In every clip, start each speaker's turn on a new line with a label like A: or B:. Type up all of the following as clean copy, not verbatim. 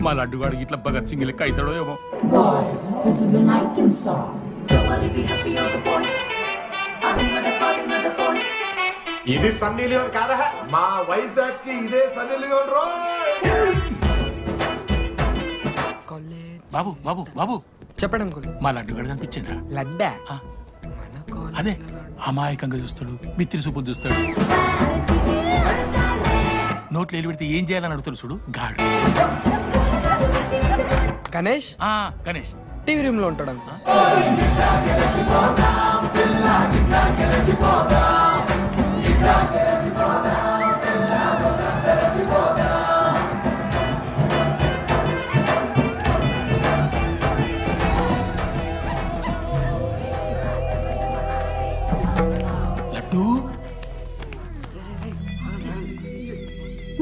A: మా లడ్డుగాడికి ఇట్లా భగత్ సింగ్ లెక్క అవుతాడో ఏమో.
B: ఇది సన్నీ లియోన్ కాదా? మా వైజాగ్ కి ఇదే సన్నీ లియోన్ రో.
A: బాబు బాబు బాబు
C: చెప్పండి అంకుల్.
A: మా లడ్డుగాడు కనిపించిందా?
C: లడ్డా?
A: అదే అమాయకంగా చూస్తాడు, మిత్రి చూపు చూస్తాడు, నోట్లు ఎల్లి పెడితే ఏం చేయాలని అడుగుతాడు చూడు గాడు.
C: గణేష్?
A: గణేష్
C: టీవీ రూమ్ లో ఉంటాడు అంకుల్.
A: లడ్డు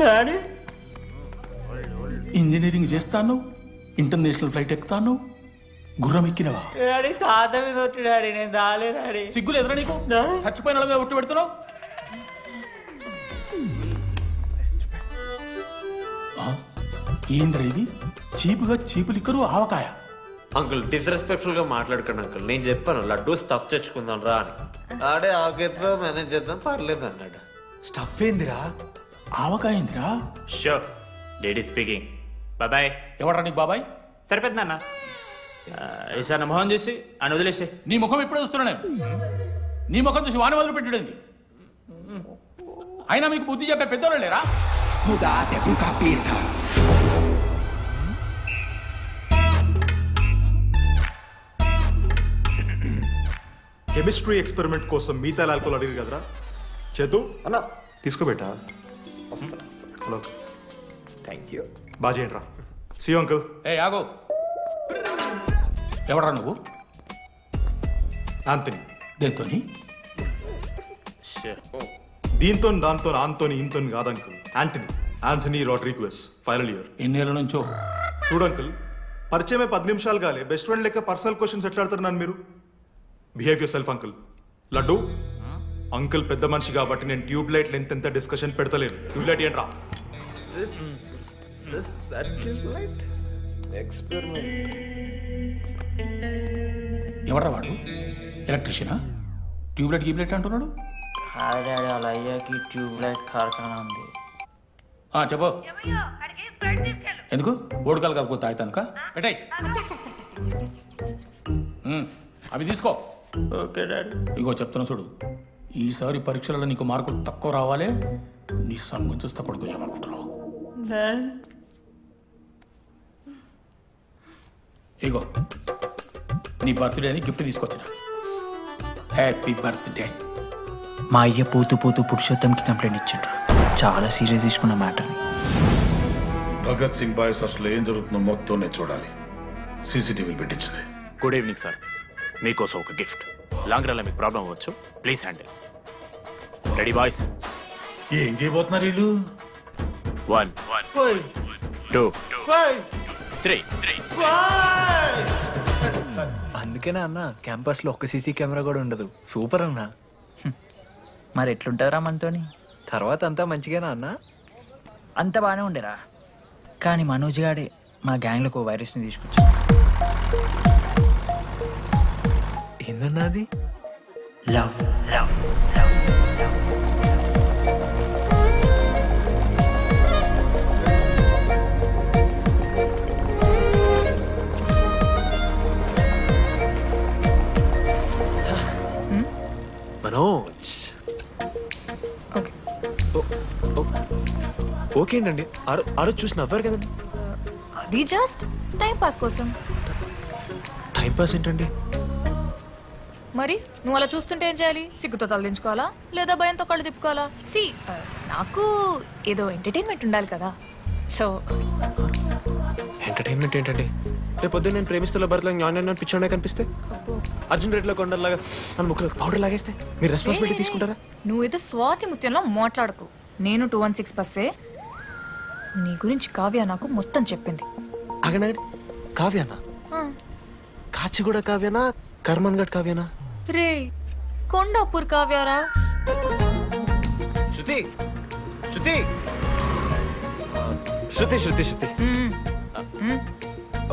C: డాడీ
A: ఇంజనీరింగ్ చేస్తాను, ఇంటర్నేషనల్ ఫ్లైట్ ఎక్కుతాను, గుర్రం ఎక్కినవా?
C: డాడీ తాత మీద ఒట్టు డాడీ, నేను దాలే డాడీ.
A: సిగ్గులు ఎదురా నీకు? చచ్చిపోయిన మీద ఒట్టు పెడుతున్నావు. ఏంద్ర ఇది? చీపుగా చీపు లిక్కరు ఆవకాయ.
D: అంకుల్ డిస్రెస్పెక్ట్ఫుల్ గా మాట్లాడుకోండి అంకుల్. నేను చెప్పాను లడ్డూ స్టఫ్ తెచ్చుకుందాం రా అని. ఆడే ఆకేద్దాం మేనేజ్ చేద్దాం పర్లేదు అన్నాడు.
A: స్టఫ్ ఏందిరా? ఆవకాయ ఏందిరా?
E: Sure daddy speaking. బాబాయ్.
A: ఎవరా నీకు బాబాయ్?
E: సరిపోతుంది అన్న. ఈసారి మొహం చూసి అని వదిలేసే.
A: నీ ముఖం ఎప్పుడు చూస్తున్నా నేను? నీ ముఖం చూసి వాన వదిలి పెట్టుడేంది? అయినా మీకు బుద్ధి చెప్పే పెద్దోళ్ళు లేరా?
F: కెమిస్ట్రీ ఎక్స్పెరిమెంట్ కోసం మీథైల్ ఆల్కహాల్ అడిగారు కదరా, చేద్దు
B: అన్న
F: తీసుకోబెట్టా. Hello
B: thank you.
F: బాగా చేయండి రా. See uncle.
A: ఏ ఆగో, ఎవడరా నువ్వు?
F: ఆంథనీ.
A: దేంతోని?
F: దీంతో దాంతో ఆంతోని ఇంతో కాదు uncle, Anthony. Anthony Rodrigues, final year.
A: ఎన్నేళ్ళ నుంచో?
F: చూడు అంకుల్, పరిచయమే 10 నిమిషాలు కాలే, బెస్ట్ ఫ్రెండ్ లెక్క పర్సనల్ క్వశ్చన్స్ ఎట్లా ఆడతారు నన్ను మీరు? Behave yourself uncle. Laddu uncle పెద్ద మనిషి కాబట్టి నేను ట్యూబ్ లైట్ లెంత్ ఎంత డిస్కషన్ పెడతలేను. ట్యూబ్ లైట్ ఏంట్రా?
A: ఎవడ్రా వాడు? ఎలక్ట్రీషియనా? ట్యూబ్లైట్ గీబ్లైట్ అంటున్నాడు.
C: డాడీ అలా అయ్యాకి ట్యూబ్ లైట్ కార్ఖానా ఉంది.
A: చెప్పు. ఎందుకు? ఓడికాలు కలుపుతా అవుతానుక పెట్టాయి. అవి తీసుకో.
C: Okay daddy.
A: ఇగో చెప్తున్నా చూడు, ఈసారి పరీక్షలలో నీకు మార్కులు తక్కువ రావాలి. నీ సంగు చూస్తే కొడుకు ఏమనుకుంటున్నావు? ఇగో నీ బర్త్డే అని గిఫ్ట్ తీసుకొచ్చిన. Happy birthday.
G: మా అయ్య పోతూ పోతూ పురుషోత్తంకి కంప్లైంట్ ఇచ్చిండ్రు. చాలా సీరియస్ తీసుకున్న మ్యాటర్ని.
H: భగత్ సింగ్ బాయ్స్ అసలు ఏం జరుగుతుందో మొత్తం నేను చూడాలి. సీసీటీవీలు పెట్టించింది.
E: గుడ్ ఈవినింగ్ సార్, మీకోసం ఒక గిఫ్ట్. లాంగ్ రన్లో మీకు ప్రాబ్లం అవ్వచ్చు, ప్లీజ్ హ్యాండిల్. Ready boys?
H: ఏం చేయబోతున్నారు వీళ్ళు?
E: 1 2 3.
G: అందుకేనా అన్న క్యాంపస్ లో ఒక్క సీసీ కెమెరా కూడా ఉండదు. సూపర్ అన్న.
C: మరి ఎట్లుంటారా మనతోని?
G: తర్వాత అంతా మంచిగానా అన్న?
C: అంత బాగానే ఉండేరా, కానీ మనోజ్ గాడే మా గ్యాంగ్లోకి వైరస్ని తీసుకొచ్చా.
G: ఏందన్నా అది? లవ్.
D: మనోజ్ ఓకే అండి. ఆ రోజు చూసి నవ్వారు కదండి.
I: అది జస్ట్ టైం పాస్ కోసం.
D: టైం పాస్ ఏంటండి?
I: మరి నువ్వు అలా చూస్తుంటే ఏం చేయాలి? సిగ్గుతో తలదించుకోవాలా లేదా భయంతో కళ్ళు తిప్పుకోవాలా? సి నాకు ఏదో ఎంటర్టైన్మెంట్ ఉండాలి కదా. సో
D: ఎంటర్టైన్మెంట్ ఏంటండి? రేపు పొద్దున్న నేను ప్రేమిస్తున్న భర్తలో జ్ఞానం పిచ్చోడే కనిపిస్తే, అర్జున్ రెడ్డిలో కొండలాగా నన్ను ముక్కలకు పౌడర్ లాగేస్తే మీరు రెస్పాన్సిబిలిటీ తీసుకుంటారా?
I: నువ్వేదో స్వాతి ముత్యంలో మాట్లాడకు. నేను 216 బస్సే. నీ గురించి కావ్య నాకు మొత్తం చెప్పింది.
D: అగనాడు కావ్యానా? కాచిగూడ కావ్యానా? కర్మన్ గడ్ కావ్యానా?
I: రే కొండాపూర్ కావ్యారా?
D: శృతి శృతి శృతి శృతి శృతి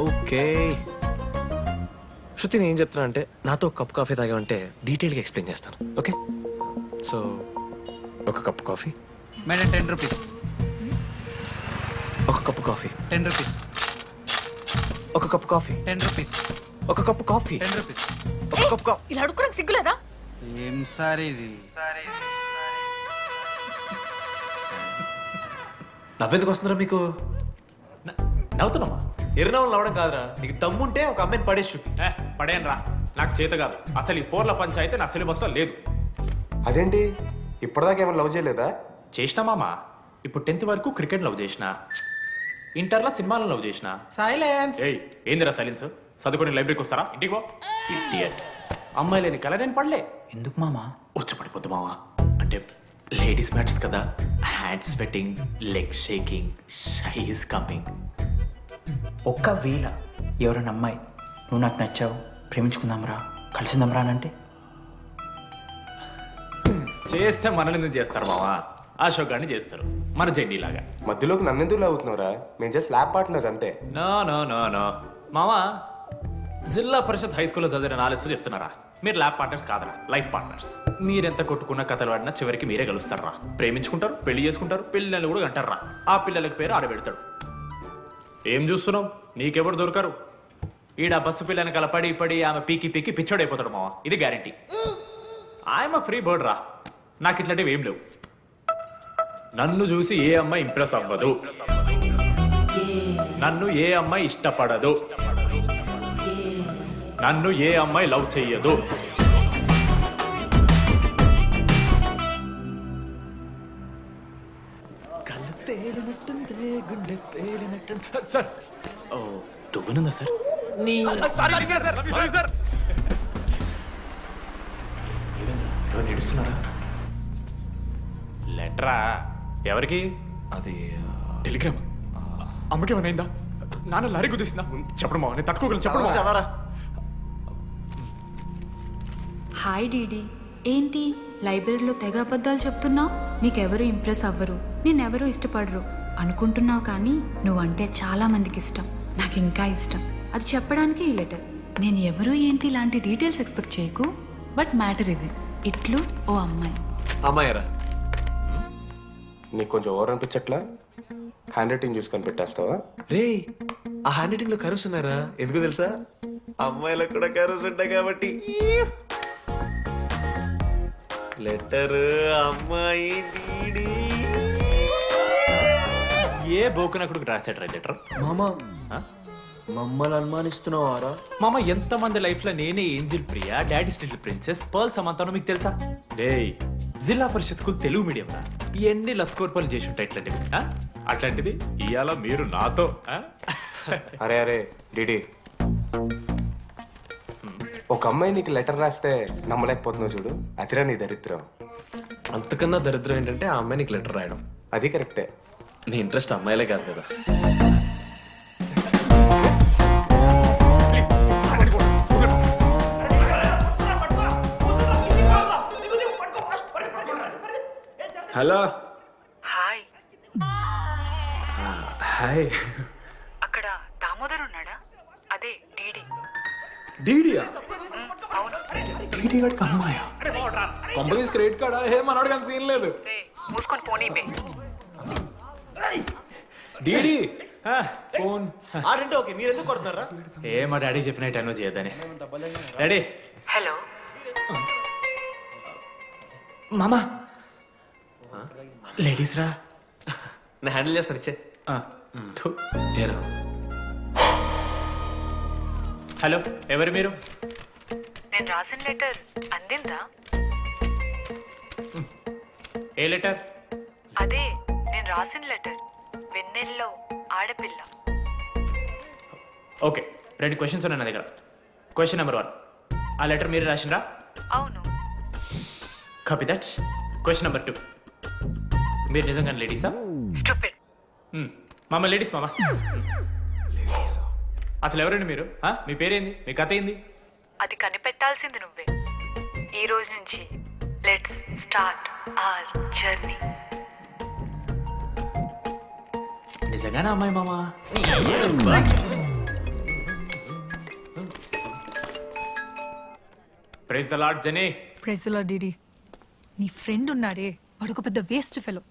D: ఓకే శృతి, నేను ఏం చెప్తున్నా అంటే నాతో ఒక కప్ కాఫీ తాగామంటే డీటెయిల్గా ఎక్స్ప్లెయిన్ చేస్తాను. ఓకే, సో ఒక కప్ కాఫీ.
G: Madam 10 rupees.
D: ఒక కప్పు కాఫీ.
G: 10 రూపీస్.
D: ఒక కప్పు కాఫీ.
G: 10 రూపీస్.
D: ఒక కప్పు కాఫీ.
G: 10 రూపీస్.
D: ఒక కప్పు కాఫీ.
I: ఇలా అడుక్కోడానికి సిగ్గులేదా?
G: ఏం సార్ ఇది?
D: నవ్వెందుకు వస్తున్నారా మీకు?
E: నవ్వుతున్నామా?
D: ఎర్రనవ్వులు నవ్వడం కాదురా, నీకు దమ్ముంటే ఒక అమ్మాయిని పడేసి చూపి.
E: పడేయను రా, నాకు చేత కాదు. అసలు ఈ పోర్ల పంచాయితీ నా సిలబస్లో లేదు.
B: అదేంటి ఇప్పటిదాకా ఏమైనా లవ్ చేయలేదా?
E: చేసినా మామ. ఇప్పుడు 10th వరకు క్రికెట్ లవ్ చేసిన, ఇంటర్లో సినిమాలను లవ్ చేసిన.
G: సైలెన్స్.
E: ఏయ్ ఏందిరా సైలెన్స్? చదువుకొని లైబ్రరీకి వస్తారా? ఇంటికి పో. ఇడియట్. అమ్మాయి లేని కల నేను పడలే.
G: ఎందుకు మామా?
E: వచ్చి పడిపోద్దు మావా. అంటే లేడీస్ మ్యాటర్స్ కదా. Hand sweating, leg shaking, shy is coming.
G: ఒక్కవేళ ఎవరైనా అమ్మాయి నువ్వు నాకు నచ్చావు, ప్రేమించుకుందాంరా, కలిసిందాంరా అని అంటే
E: చేస్తే మనల్ని ఎందుకు చేస్తారు మావా? అశోక్ గారిని చేస్తారు, మన జెండీలాగా.
B: మధ్యలోకి నన్నెందుకు లవ్ అవుతున్నావురా? మేము జస్ట్ ల్యాబ్ పార్ట్నర్స్ అంతే.
E: నో నో నో నో మావా, జిల్లా పరిషత్ హై స్కూల్లో చదివిన నాలెడ్జ్ చెప్తున్నారా? మీరు ల్యాబ్ పార్ట్నర్స్ కాదరా, లైఫ్ పార్ట్నర్స్. మీరెంత కొట్టుకున్న కథలు ఆడినా చివరికి మీరే కలుస్తారా. ప్రేమించుకుంటారు, పెళ్లి చేసుకుంటారు, పిల్లలు కూడా అంటారా. ఆ పిల్లలకి పేరు ఆడబెడతాడు. ఏం చూస్తున్నాం? నీకెవరు దొరకరు. ఈడ బస్సు పిల్లని కల పడి పడి ఆమె పీకి పీకి పిచ్చోడైపోతాడు మావా, ఇది గ్యారంటీ. ఆయమ ఫ్రీ బర్డ్ రా, నాకు ఇట్లాంటివి ఏం లేవు. నన్ను చూసి ఏ అమ్మాయి ఇంప్రెస్ అవ్వదు, నన్ను ఏ అమ్మాయి ఇష్టపడదు, నన్ను ఏ అమ్మాయి లవ్ చెయ్యదు. సార్ దువ్వనుందా సార్? ఎవరు నడుస్తున్నారా? లెటరా? ఎవరికి?
D: అది
E: టెలిగ్రామ్. అమ్మకి ఏమైనా నాన్న లారీ గుద్దేసిందా? చెప్పడం నేను తట్టుకోగలను. చెప్పడం
D: చదవరా.
J: హాయ్ డీడీ, ఏంటి లైబ్రరీలో తెగ అబద్ధాలు చెప్తున్నావు? నీకెవరు ఇంప్రెస్ అవ్వరు, నేనెవరూ ఇష్టపడరు అనుకుంటున్నావు, కానీ నువ్వంటే చాలా మందికి ఇష్టం, నాకు ఇంకా ఇష్టం. అది చెప్పడానికి ఈ లెటర్. నేను ఎవరు ఏంటి ఇలాంటి డీటెయిల్స్ ఎక్స్పెక్ట్ చేయకు, బట్ మ్యాటర్ ఇది. ఇట్లు ఓ అమ్మాయి.
D: అమ్మాయిరా?
B: నీకు కొంచెం ఓవర్ అనిపించట్లా? హ్యాండ్ రైటింగ్ చూసి కనిపెట్టేస్తావా?
D: రే, ఆ హ్యాండ్ రైటింగ్ లో కర్వ్స్ ఉన్నారా? ఎందుకు తెలుసా? అమ్మాయిలకు కూడా కర్వ్స్ ఉంటాయి కాబట్టి. లెటర్ అమ్మాయి డీడీ.
E: ఏ బోకనకుడికి రాశాడు రా లెటర్?
G: మామా మమ్మల్ని అనుమానిస్తున్నావారా?
E: మామ, ఎంతమంది లైఫ్ లో నేనే angel Priya, daddy still princess, pearl సమంతానో మీకు తెలుసా? డే జిల్లా పరిషత్ స్కూల్ తెలుగు మీడియం రా, ఎన్ని లత్కోర్పాలు చేసి ఉంటాయి ఇట్లాంటివి. అట్లాంటిది ఇవాళ మీరు నాతో.
B: అరే అరే డిడి, ఒక అమ్మాయి నీకు లెటర్ రాస్తే నమ్మలేకపోతున్నావు చూడు, అదిరా నీ దరిద్రం.
D: అంతకన్నా దరిద్రం ఏంటంటే ఆ అమ్మాయి నీకు లెటర్ రాయడం.
B: అది కరెక్టే.
D: నీ ఇంట్రెస్ట్ అమ్మాయిలే కాదు కదా.
E: హలో.
J: హాయ్.
E: హాయ్.
J: అక్కడ దామోదర్ ఉన్నాడా? అదే డీడీ.
E: డీడీయా?
G: డీడీ వాడికి అమ్మాయా?
E: Companies credit కార్డా? ఏ మనోడు కానీ సీన్ లేదు.
J: మూసుకొని పోనీ బే.
E: డీడీ ఫోన్.
D: ఆడంటే ఓకే, మీరు ఎందుకు కొడుతున్నారా?
E: ఏ మా డాడీ చెప్పిన టైంలో చేయొద్దని. డాడీ.
J: హలో
E: మామా, లేడీస్ రా.
D: నేను హ్యాండిల్ చేస్తాను, ఇచ్చే.
E: ఏరా. హలో, ఎవరు మీరు?
J: నేను రాసిన లెటర్ అందిందా?
E: ఏ లెటర్?
J: అదే నేను రాసిన లెటర్, వెన్నెల్లో ఆడపిల్ల.
E: ఓకే, 2 క్వశ్చన్స్ ఉన్నాయి నా దగ్గర. క్వశ్చన్ నెంబర్ 1, ఆ లెటర్ మీరు రాసిండ్రా?
J: అవును.
E: Copy that. క్వశ్చన్ నెంబర్ 2, మీరు నిజంగా లేడీసా?
J: స్టూపిడ్.
E: మామ లేడీస్ మామ. అసలు ఎవరండి మీరు? మీ పేరేంది? మీ కథ ఏంది?
J: అది కనిపెట్టాల్సింది నువ్వే. ఈ రోజు నుంచి లెట్స్ స్టార్ట్ అవర్ జర్నీ.
E: నిజంగానే అమ్మాయి మామా. Praise the lord Jenny.
I: Praise the lord డిడి. నీ ఫ్రెండ్ ఉన్నాడే వాడు ఒక పెద్ద వేస్ట్ ఫెలో.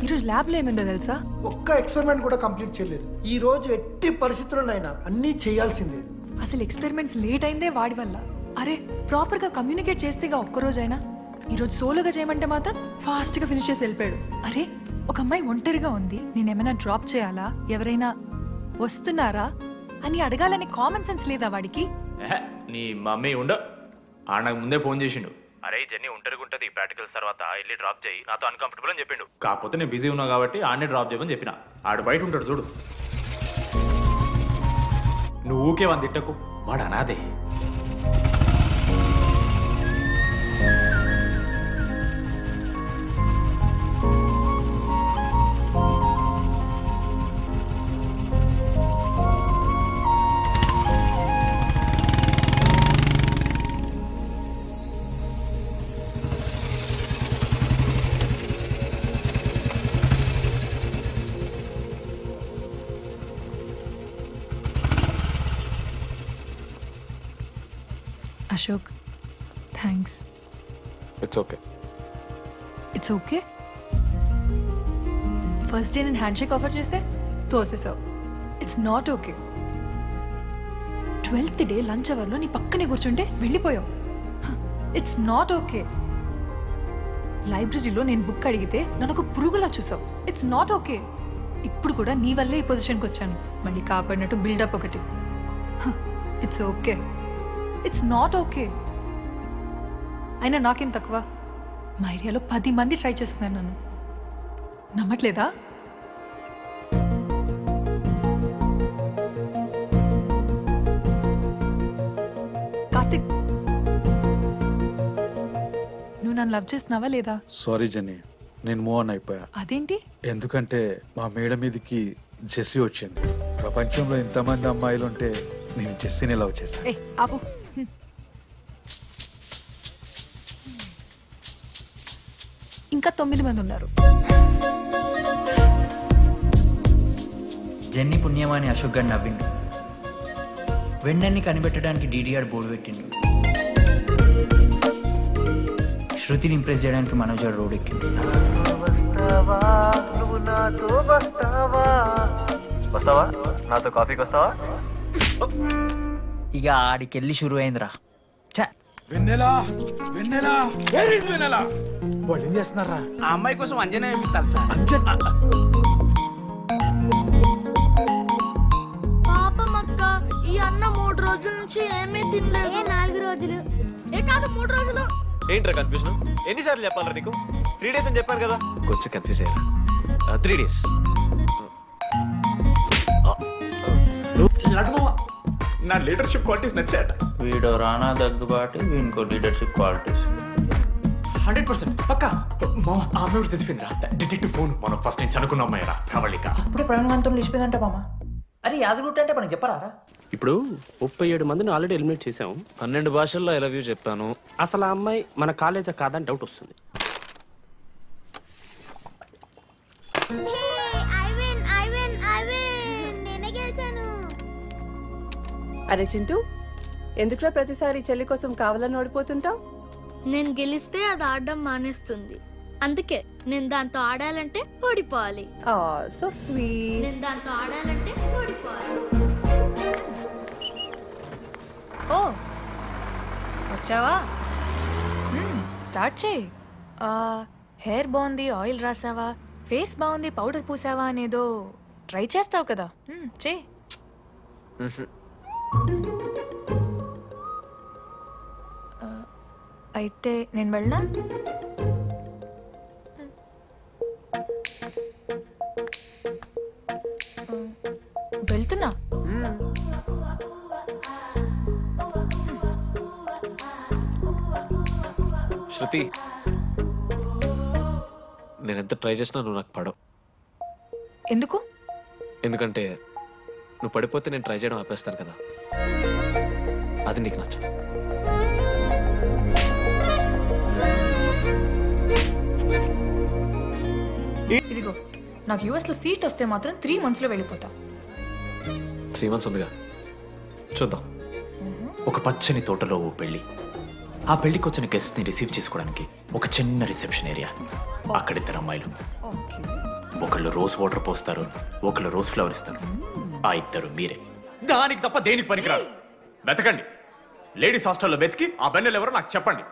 I: ఈరోజు ల్యాబ్లో ఏమైందో తెలుసా?
K: ఒక్క ఎక్స్పెరిమెంట్ కూడా కంప్లీట్ చేయలేదు. ఈ రోజు ఎట్టి పరిస్థితుల్లోనైనా అన్నీ చేయాల్సిందే.
I: అసలు ఎక్స్పెరిమెంట్స్ లేట్ అయిందే వాడి వల్ల. అరే ప్రాపర్గా కమ్యూనికేట్ చేస్తేగా ఒక్కరోజైనా. ఈరోజు సోలోగా చేయమంటే మాత్రం ఫాస్ట్గా ఫినిష్ చేసి వెళ్ళిపోయాడు. అరే ఒక అమ్మాయి ఒంటరిగా ఉంది, నేనేమైనా డ్రాప్ చేయాలా, ఎవరైనా వస్తున్నారా అని అడగాలని కామన్ సెన్స్ లేదా వాడికి?
E: నీ మమ్మీ ఉండ నాకు ముందే ఫోన్ చేసిండు. అరే జెన్నీ ఒంటరిగా ఉంటుంది, ప్రాక్టికల్స్ తర్వాత వెళ్ళి డ్రాప్ చేయి, నాతో అన్కంఫర్టబుల్ అని చెప్పిండు. కాకపోతే నేను బిజీ ఉన్నా కాబట్టి ఆడనే డ్రాప్ చేయమని చెప్పిన. ఆడు బయట ఉంటాడు చూడు. నువ్వు ఊకే వన్ తిట్టకు, వాడు అనాదే.
I: Ashok thanks.
B: It's okay.
I: It's okay. First day నేను హ్యాండ్ షేక్ ఆఫర్ చేస్తే తోసేసావు. It's not okay. 12th day lunch అవర్లో నీ పక్కనే కూర్చుంటే వెళ్ళిపోయావు. It's not okay. లైబ్రరీలో నేను బుక్ అడిగితే నన్ను ఒక పురుగులా చూసావు. It's not okay. ఇప్పుడు కూడా నీ వల్లే ఈ పొజిషన్కి వచ్చాను. మళ్ళీ కాపాడినట్టు బిల్డప్ ఒకటి. It's okay. It's not okay. అయినా నాకేం తక్కువ? మా ఏరియాలో 10 మంది ట్రై చేస్తున్నారు నన్ను. నమ్మట్లేదా? కార్తిక్ నువ్వు నన్ను లవ్ చేస్తున్నావా లేదా?
L: సారీ జెన్నీ, నేను మూవ్ ఆన్ అయిపోయా.
I: అదేంటి?
L: ఎందుకంటే మా మేడ మీదకి జెస్సీ వచ్చింది. ప్రపంచంలో ఇంతమంది అమ్మాయిలు ఉంటే నేను జెస్సీని లవ్ చేశాను.
I: ఏ ఆపు. ఇంకా 9 మంది ఉన్నారు.
C: జెన్నీ పుణ్యమాని అశోక్ గారు నవ్విండు. వెన్నెన్ని కనిపెట్టడానికి డీడీఆర్ బోర్డు పెట్టిండు. శృతిని ఇంప్రెస్ చేయడానికి మనోజ్ గారు రోడ్ ఎక్కిండు.
D: వస్తావా నాతో కాఫీకి వస్తావా?
C: ఇక ఆడికెళ్ళి షురు అయిందిరా.
L: వెన్నెలా వెన్నెలా వేర్ ఇస్ వెన్నెలా?
G: వాళ్ళు ఏం చేస్తున్నారా?
M: ఆ అమ్మాయి కోసం అంజనా ఏమిస్తారు సార్?
N: పాపం అక్క, ఈ అన్న 3 రోజుల నుంచి ఏమీ తినలేదు. 4 రోజులు కాదు 3 రోజులు.
D: ఏంట్రా కన్ఫ్యూజన్? ఎన్నిసార్లు చెప్పాలరా నీకు? 3 days అని చెప్పాను కదా. కొంచెం కన్ఫ్యూజ్ అయ్యారా? 3 days.
E: నా లీడర్షిప్ క్వాలిటీస్ నచ్చాయట.
C: వీడో రానా దగ్గుబాటి, వీనికో లీడర్షిప్ క్వాలిటీస్.
E: 100% పక్కా. మా అమ్మాయి తెచ్చిపోయిందిరా. Detective phone. మనం ఫస్ట్ నుంచి అనుకున్న అమ్మాయిరా ప్రవళిక.
C: ఇప్పుడు ప్రణవంతం లేచిపోయిందంట మామ. అరే యాదగుట్ట అంటే మనకు చెప్పరారా?
M: ఇప్పుడు 37 మందిని ఆల్రెడీ ఎలిమినేట్ చేసాం.
D: 12 భాషల్లో ఐ లవ్ యూ చెప్పాను.
M: అసలు ఆ అమ్మాయి మన కాలేజా కాదని డౌట్ వస్తుంది.
O: అరే చింటూ, ఎందుకురా ప్రతిసారి చెల్లి కోసం కావాలని ఓడిపోతుంటావు?
N: నేను గెలిస్తే అది ఆడడం మానేస్తుంది. అందుకే నేను దాంతో ఆడాలంటే ఓడిపోవాలి.
O: So sweet.
N: నేను దాంతో ఆడాలంటే ఓడిపోవాలి.
I: ఓ వచ్చావా? స్టార్ట్ చేయి. హెయిర్ బాగుంది, ఆయిల్ రాసావా, ఫేస్ బాగుంది, పౌడర్ పూసావా అనేదో ట్రై చేస్తావు కదా. చేయి. అయితే నేను వెళ్ళనా? వెళ్తున్నా.
D: శృతి, నేను ఎంత ట్రై చేసినా నువ్వు నాకు పడవు.
I: ఎందుకు?
D: ఎందుకంటే నువ్వు పడిపోతే నేను ట్రై చేయడం ఆపేస్తాను కదా. అది నీకు నచ్చదు.
I: ఇదిగో
P: నాకు యూఎస్లో సీట్ వస్తే మాత్రం 3 monthsలో వెళ్ళిపోతా.
E: 3 months ఉందిగా, చూద్దాం. ఒక పచ్చని తోటలో ఓ పెళ్లి. ఆ పెళ్లికి వచ్చిన గెస్ట్ ని రిసీవ్ చేసుకోవడానికి ఒక చిన్న రిసెప్షన్ ఏరియా. అక్కడ 2 అమ్మాయిలు. ఒకళ్ళు రోజ్ వాటర్ పోస్తారు, ఒకళ్ళు రోజ్ ఫ్లవర్ ఇస్తారు. ఆ 2 మీరే. దానికి తప్ప దేనికి పనికిరాదు. వెతకండి. లేడీస్ హాస్టల్లో వెతికి ఆ బెన్నెలు ఎవరో నాకు చెప్పండి.